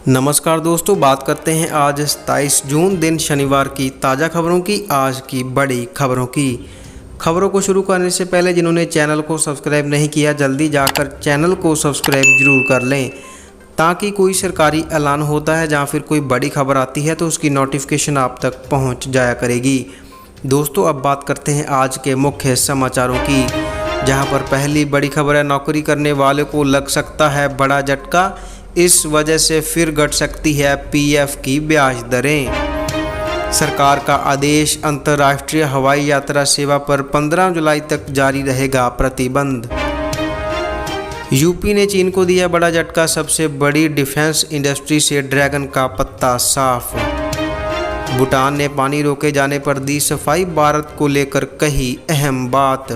नमस्कार दोस्तों, बात करते हैं आज 27 जून दिन शनिवार की ताज़ा खबरों की। आज की बड़ी खबरों को शुरू करने से पहले जिन्होंने चैनल को सब्सक्राइब नहीं किया, जल्दी जाकर चैनल को सब्सक्राइब जरूर कर लें ताकि कोई सरकारी ऐलान होता है जहाँ फिर कोई बड़ी खबर आती है तो उसकी नोटिफिकेशन आप तक पहुँच जाया करेगी। दोस्तों, अब बात करते हैं आज के मुख्य समाचारों की, जहाँ पर पहली बड़ी खबर है, नौकरी करने वाले को लग सकता है बड़ा झटका, इस वजह से फिर घट सकती है पीएफ की ब्याज दरें। सरकार का आदेश, अंतर्राष्ट्रीय हवाई यात्रा सेवा पर 15 जुलाई तक जारी रहेगा प्रतिबंध। यूपी ने चीन को दिया बड़ा झटका, सबसे बड़ी डिफेंस इंडस्ट्री से ड्रैगन का पत्ता साफ। भूटान ने पानी रोके जाने पर दी सफाई, भारत को लेकर कही अहम बात।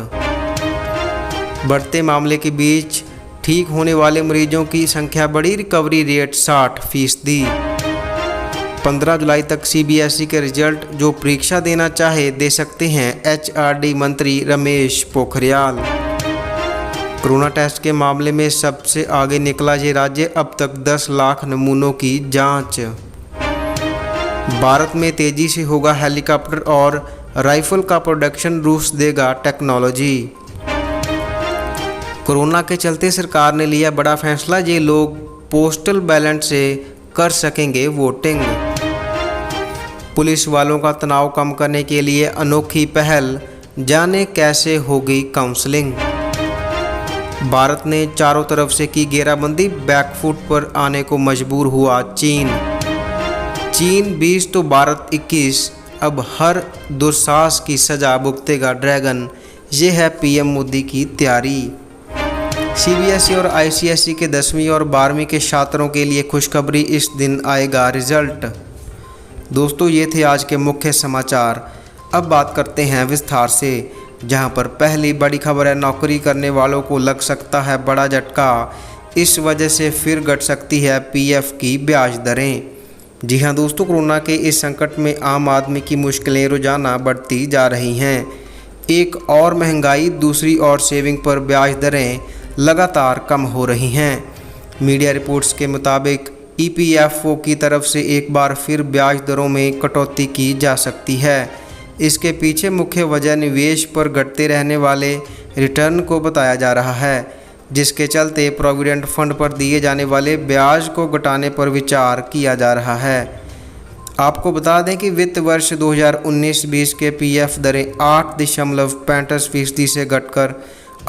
बढ़ते मामले के बीच ठीक होने वाले मरीजों की संख्या बढ़ी, रिकवरी रेट 60%। 15 जुलाई तक सीबीएसई के रिजल्ट, जो परीक्षा देना चाहे दे सकते हैं, एचआरडी मंत्री रमेश पोखरियाल। कोरोना टेस्ट के मामले में सबसे आगे निकला ये राज्य, अब तक 10 लाख नमूनों की जांच। भारत में तेजी से होगा हेलीकॉप्टर और राइफल का प्रोडक्शन, रूस देगा टेक्नोलॉजी। कोरोना के चलते सरकार ने लिया बड़ा फैसला, ये लोग पोस्टल बैलेट से कर सकेंगे वोटिंग। पुलिस वालों का तनाव कम करने के लिए अनोखी पहल, जाने कैसे होगी काउंसलिंग। भारत ने चारों तरफ से की घेराबंदी, बैकफुट पर आने को मजबूर हुआ चीन 20 तो भारत 21, अब हर दुस्साहस की सजा भुगतेगा ड्रैगन, ये है पीएम मोदी की तैयारी। सीबीएसई और आईसीएसई के 10वीं और 12वीं के छात्रों के लिए खुशखबरी, इस दिन आएगा रिजल्ट। दोस्तों, ये थे आज के मुख्य समाचार। अब बात करते हैं विस्तार से, जहां पर पहली बड़ी खबर है, नौकरी करने वालों को लग सकता है बड़ा झटका, इस वजह से फिर घट सकती है पीएफ की ब्याज दरें। जी हां दोस्तों, कोरोना के इस संकट में आम आदमी की मुश्किलें रोजाना बढ़ती जा रही हैं। एक और महंगाई, दूसरी ओर सेविंग पर ब्याज दरें लगातार कम हो रही हैं। मीडिया रिपोर्ट्स के मुताबिक ईपीएफओ की तरफ से एक बार फिर ब्याज दरों में कटौती की जा सकती है। इसके पीछे मुख्य वजह निवेश पर घटते रहने वाले रिटर्न को बताया जा रहा है, जिसके चलते प्रोविडेंट फंड पर दिए जाने वाले ब्याज को घटाने पर विचार किया जा रहा है। आपको बता दें कि वित्त वर्ष 2019-20 के पीएफ दरें 8.65% से घटकर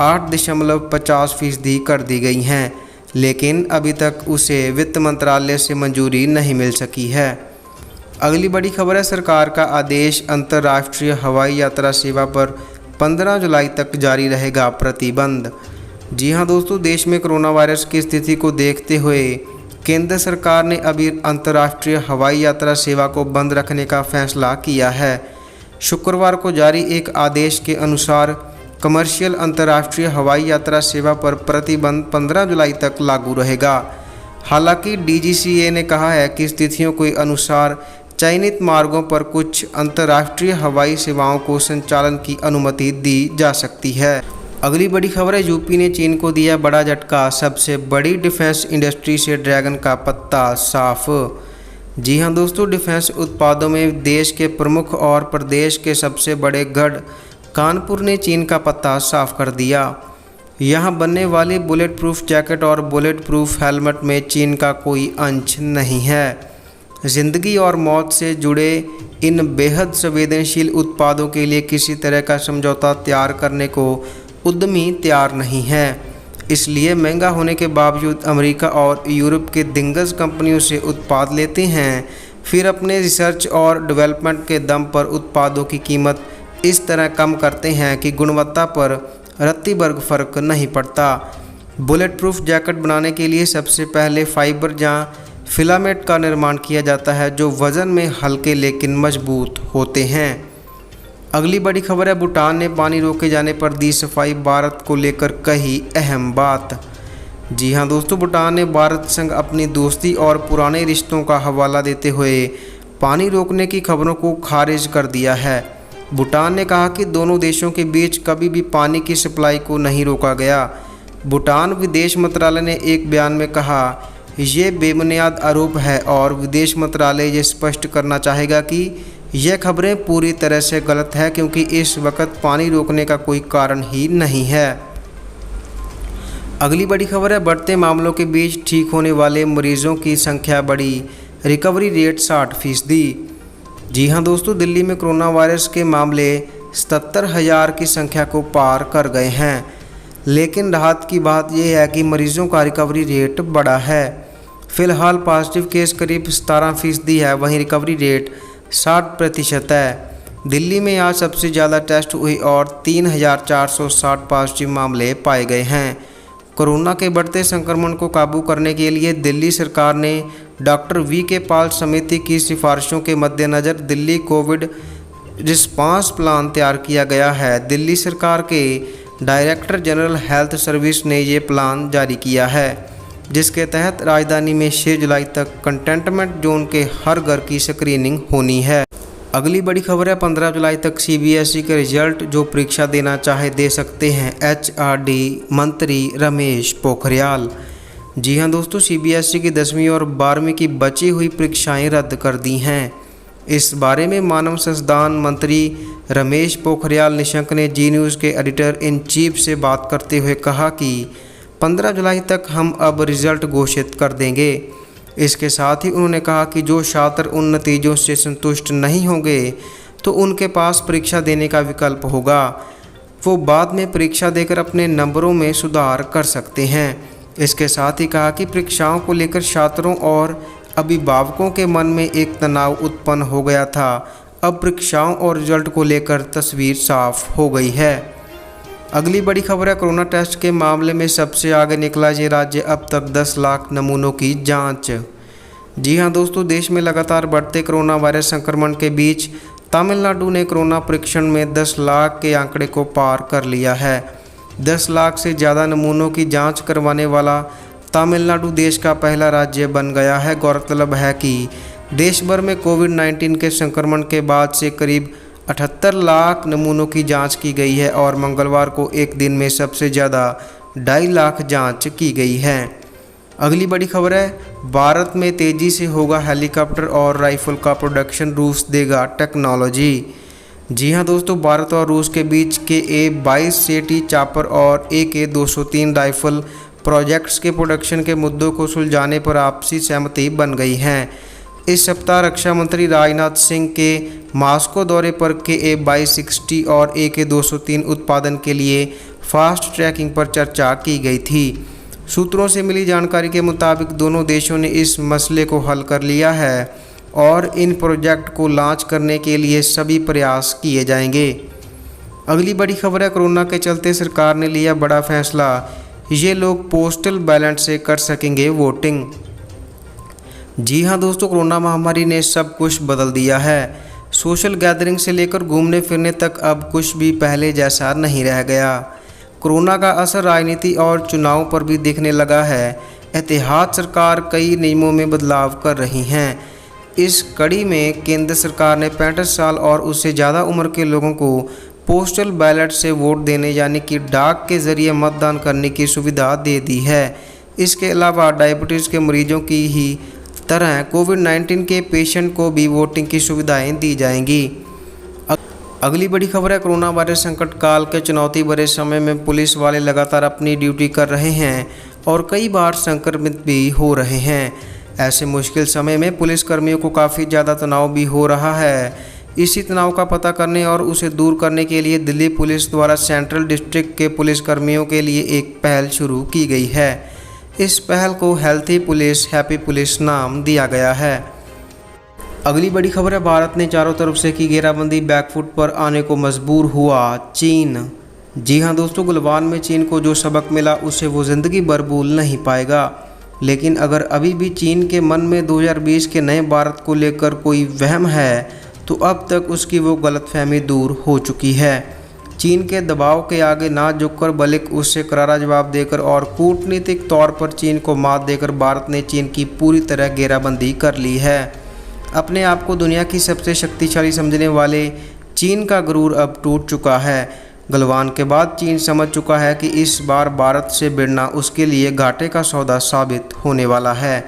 8.50% कर दी गई हैं, लेकिन अभी तक उसे वित्त मंत्रालय से मंजूरी नहीं मिल सकी है। अगली बड़ी खबर है, सरकार का आदेश, अंतर्राष्ट्रीय हवाई यात्रा सेवा पर 15 जुलाई तक जारी रहेगा प्रतिबंध। जी हां दोस्तों, देश में कोरोना वायरस की स्थिति को देखते हुए केंद्र सरकार ने अभी अंतर्राष्ट्रीय हवाई यात्रा सेवा को बंद रखने का फैसला किया है। शुक्रवार को जारी एक आदेश के अनुसार कमर्शियल अंतर्राष्ट्रीय हवाई यात्रा सेवा पर प्रतिबंध 15 जुलाई तक लागू रहेगा। हालांकि डीजीसीए ने कहा है कि स्थितियों के अनुसार चयनित मार्गों पर कुछ अंतर्राष्ट्रीय हवाई सेवाओं को संचालन की अनुमति दी जा सकती है। अगली बड़ी खबर है, यूपी ने चीन को दिया बड़ा झटका, सबसे बड़ी डिफेंस इंडस्ट्री से ड्रैगन का पत्ता साफ। जी हां दोस्तों, डिफेंस उत्पादों में देश के प्रमुख और प्रदेश के सबसे बड़े गढ़ कानपुर ने चीन का पत्ता साफ कर दिया। यहां बनने वाली बुलेट प्रूफ जैकेट और बुलेट प्रूफ हेलमेट में चीन का कोई अंश नहीं है। जिंदगी और मौत से जुड़े इन बेहद संवेदनशील उत्पादों के लिए किसी तरह का समझौता तैयार करने को उद्यमी तैयार नहीं है। इसलिए महंगा होने के बावजूद अमेरिका और यूरोप के दिग्गज कंपनियों से उत्पाद लेते हैं, फिर अपने रिसर्च और डेवलपमेंट के दम पर उत्पादों की कीमत इस तरह कम करते हैं कि गुणवत्ता पर रत्ती भर फर्क नहीं पड़ता। बुलेट प्रूफ जैकेट बनाने के लिए सबसे पहले फाइबर या फिलामेंट का निर्माण किया जाता है, जो वज़न में हल्के लेकिन मजबूत होते हैं। अगली बड़ी खबर है, भूटान ने पानी रोके जाने पर दी सफाई, भारत को लेकर कही अहम बात। जी हां दोस्तों, भूटान ने भारत संग अपनी दोस्ती और पुराने रिश्तों का हवाला देते हुए पानी रोकने की खबरों को खारिज कर दिया है। भूटान ने कहा कि दोनों देशों के बीच कभी भी पानी की सप्लाई को नहीं रोका गया। भूटान विदेश मंत्रालय ने एक बयान में कहा, ये बेबुनियाद आरोप है और विदेश मंत्रालय ये स्पष्ट करना चाहेगा कि यह खबरें पूरी तरह से गलत है, क्योंकि इस वक्त पानी रोकने का कोई कारण ही नहीं है। अगली बड़ी खबर है, बढ़ते मामलों के बीच ठीक होने वाले मरीजों की संख्या बढ़ी, रिकवरी रेट 60%। जी हां दोस्तों, दिल्ली में कोरोना वायरस के मामले 77,000 की संख्या को पार कर गए हैं। लेकिन राहत की बात यह है कि मरीजों का रिकवरी रेट बढ़ा है। फिलहाल पॉजिटिव केस करीब 17% है, वहीं रिकवरी रेट 60% है। दिल्ली में आज सबसे ज़्यादा टेस्ट हुए और 3,460 पॉजिटिव मामले पाए गए हैं। कोरोना के बढ़ते संक्रमण को काबू करने के लिए दिल्ली सरकार ने डॉक्टर वी.के. पॉल समिति की सिफारिशों के मद्देनज़र दिल्ली कोविड रिस्पांस प्लान तैयार किया गया है। दिल्ली सरकार के डायरेक्टर जनरल हेल्थ सर्विस ने ये प्लान जारी किया है, जिसके तहत राजधानी में 6 जुलाई तक कंटेनमेंट जोन के हर घर की स्क्रीनिंग होनी है। अगली बड़ी खबर है, 15 जुलाई तक सीबीएसई के रिजल्ट जो परीक्षा देना चाहे दे सकते हैं, एचआरडी मंत्री रमेश पोखरियाल। जी हां दोस्तों, सीबीएसई की 10वीं और 12वीं की बची हुई परीक्षाएं रद्द कर दी हैं। इस बारे में मानव संसाधन मंत्री रमेश पोखरियाल निशंक ने जी न्यूज़ के एडिटर इन चीफ से बात करते हुए कहा कि 15 जुलाई तक हम अब रिजल्ट घोषित कर देंगे। इसके साथ ही उन्होंने कहा कि जो छात्र उन नतीजों से संतुष्ट नहीं होंगे तो उनके पास परीक्षा देने का विकल्प होगा। वो बाद में परीक्षा देकर अपने नंबरों में सुधार कर सकते हैं। इसके साथ ही कहा कि परीक्षाओं को लेकर छात्रों और अभिभावकों के मन में एक तनाव उत्पन्न हो गया था। अब परीक्षाओं और रिजल्ट को लेकर तस्वीर साफ हो गई है। अगली बड़ी खबर है, कोरोना टेस्ट के मामले में सबसे आगे निकला ये राज्य, अब तक 10 लाख नमूनों की जांच। जी हां दोस्तों, देश में लगातार बढ़ते कोरोना वायरस संक्रमण के बीच तमिलनाडु ने कोरोना परीक्षण में 10 लाख के आंकड़े को पार कर लिया है। 10 लाख से ज़्यादा नमूनों की जांच करवाने वाला तमिलनाडु देश का पहला राज्य बन गया है। गौरतलब है कि देश भर में कोविड-19 के संक्रमण के बाद से करीब 78 लाख नमूनों की जांच की गई है और मंगलवार को एक दिन में सबसे ज़्यादा 2.5 लाख जांच की गई है। अगली बड़ी खबर है, भारत में तेज़ी से होगा हेलीकॉप्टर और राइफल का प्रोडक्शन, रूस देगा टेक्नोलॉजी। जी हां दोस्तों, भारत और रूस के बीच KA-22 सेटी चापर और AK-203 राइफल प्रोजेक्ट्स के प्रोडक्शन के मुद्दों को सुलझाने पर आपसी सहमति बन गई है। इस सप्ताह रक्षा मंत्री राजनाथ सिंह के मॉस्को दौरे पर KA-2260 और AK-203 उत्पादन के लिए फास्ट ट्रैकिंग पर चर्चा की गई थी। सूत्रों से मिली जानकारी के मुताबिक दोनों देशों ने इस मसले को हल कर लिया है और इन प्रोजेक्ट को लॉन्च करने के लिए सभी प्रयास किए जाएंगे। अगली बड़ी खबर है, कोरोना के चलते सरकार ने लिया बड़ा फैसला, ये लोग पोस्टल बैलेट से कर सकेंगे वोटिंग। जी हां दोस्तों, कोरोना महामारी ने सब कुछ बदल दिया है। सोशल गैदरिंग से लेकर घूमने फिरने तक अब कुछ भी पहले जैसा नहीं रह गया। कोरोना का असर राजनीति और चुनाव पर भी दिखने लगा है। एहतियात सरकार कई नियमों में बदलाव कर रही हैं। इस कड़ी में केंद्र सरकार ने 65 साल और उससे ज़्यादा उम्र के लोगों को पोस्टल बैलेट से वोट देने यानी कि डाक के ज़रिए मतदान करने की सुविधा दे दी है। इसके अलावा डायबिटीज़ के मरीजों की ही तरह कोविड-19 के पेशेंट को भी वोटिंग की सुविधाएं दी जाएंगी। अगली बड़ी खबर है, कोरोना वायरस संकट काल के चुनौती भरे समय में पुलिस वाले लगातार अपनी ड्यूटी कर रहे हैं और कई बार संक्रमित भी हो रहे हैं। ऐसे मुश्किल समय में पुलिस कर्मियों को काफ़ी ज़्यादा तनाव भी हो रहा है। इसी तनाव का पता करने और उसे दूर करने के लिए दिल्ली पुलिस द्वारा सेंट्रल डिस्ट्रिक्ट के पुलिस कर्मियों के लिए एक पहल शुरू की गई है। इस पहल को हेल्थी पुलिस हैप्पी पुलिस नाम दिया गया है। अगली बड़ी खबर है, भारत ने चारों तरफ से की घेराबंदी, बैकफुट पर आने को मजबूर हुआ चीन। जी हां दोस्तों, गलवान में चीन को जो सबक मिला उसे वो ज़िंदगी भर भूल नहीं पाएगा। लेकिन अगर अभी भी चीन के मन में 2020 के नए भारत को लेकर कोई वहम है तो अब तक उसकी वो गलतफहमी दूर हो चुकी है। चीन के दबाव के आगे ना झुककर बल्कि उससे करारा जवाब देकर और कूटनीतिक तौर पर चीन को मात देकर भारत ने चीन की पूरी तरह घेराबंदी कर ली है। अपने आप को दुनिया की सबसे शक्तिशाली समझने वाले चीन का गुरूर अब टूट चुका है। गलवान के बाद चीन समझ चुका है कि इस बार भारत से भिड़ना उसके लिए घाटे का सौदा साबित होने वाला है।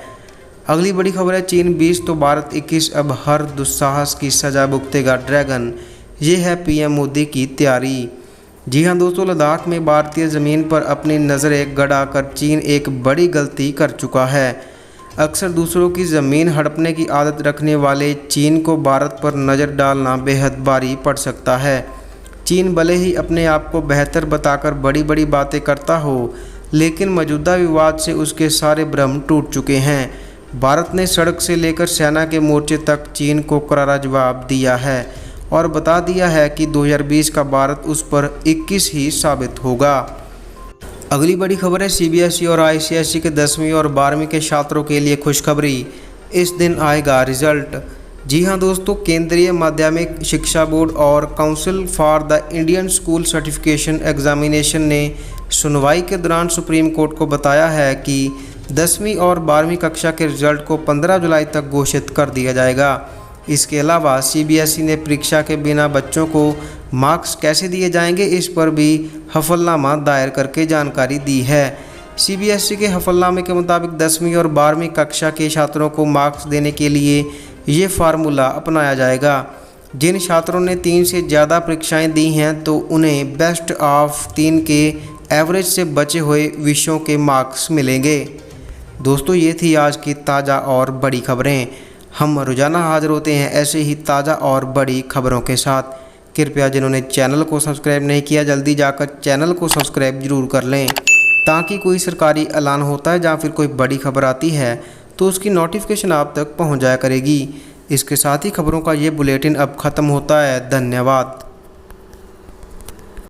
अगली बड़ी खबर है, चीन 20 तो भारत 21, अब हर दुस्साहस की सजा भुगतेगा ड्रैगन। ये है पीएम मोदी की तैयारी। जी हाँ दोस्तों, लद्दाख में भारतीय ज़मीन पर अपनी नज़रें गड़ाकर चीन एक बड़ी गलती कर चुका है। अक्सर दूसरों की ज़मीन हड़पने की आदत रखने वाले चीन को भारत पर नज़र डालना बेहद भारी पड़ सकता है। चीन भले ही अपने आप को बेहतर बताकर बड़ी बड़ी बातें करता हो, लेकिन मौजूदा विवाद से उसके सारे भ्रम टूट चुके हैं। भारत ने सड़क से लेकर सेना के मोर्चे तक चीन को करारा जवाब दिया है और बता दिया है कि 2020 का भारत उस पर 21 ही साबित होगा। अगली बड़ी खबर है, सीबीएसई और आईसीएसई के 10वीं और 12वीं के छात्रों के लिए खुशखबरी, इस दिन आएगा रिजल्ट। जी हाँ दोस्तों, केंद्रीय माध्यमिक शिक्षा बोर्ड और council for the Indian school certification examination ने सुनवाई के दौरान सुप्रीम कोर्ट को बताया है कि 10वीं और 12वीं कक्षा के रिजल्ट को 15 जुलाई तक घोषित कर दिया जाएगा। इसके अलावा सीबीएसई ने परीक्षा के बिना बच्चों को मार्क्स कैसे दिए जाएंगे, इस पर भी हलफनामा दायर करके जानकारी दी है। सीबीएसई के हलफनामे के मुताबिक 10वीं और 12वीं कक्षा के छात्रों को मार्क्स देने के लिए ये फार्मूला अपनाया जाएगा। जिन छात्रों ने 3 से ज़्यादा परीक्षाएं दी हैं तो उन्हें बेस्ट ऑफ 3 के एवरेज से बचे हुए विषयों के मार्क्स मिलेंगे। दोस्तों, ये थी आज की ताज़ा और बड़ी खबरें। हम रोज़ाना हाजिर होते हैं ऐसे ही ताज़ा और बड़ी खबरों के साथ। कृपया जिन्होंने चैनल को सब्सक्राइब नहीं किया, जल्दी जाकर चैनल को सब्सक्राइब जरूर कर लें, ताकि कोई सरकारी ऐलान होता है या फिर कोई बड़ी खबर आती है तो उसकी नोटिफिकेशन आप तक पहुंच जाया करेगी। इसके साथ ही खबरों का ये बुलेटिन अब ख़त्म होता है। धन्यवाद।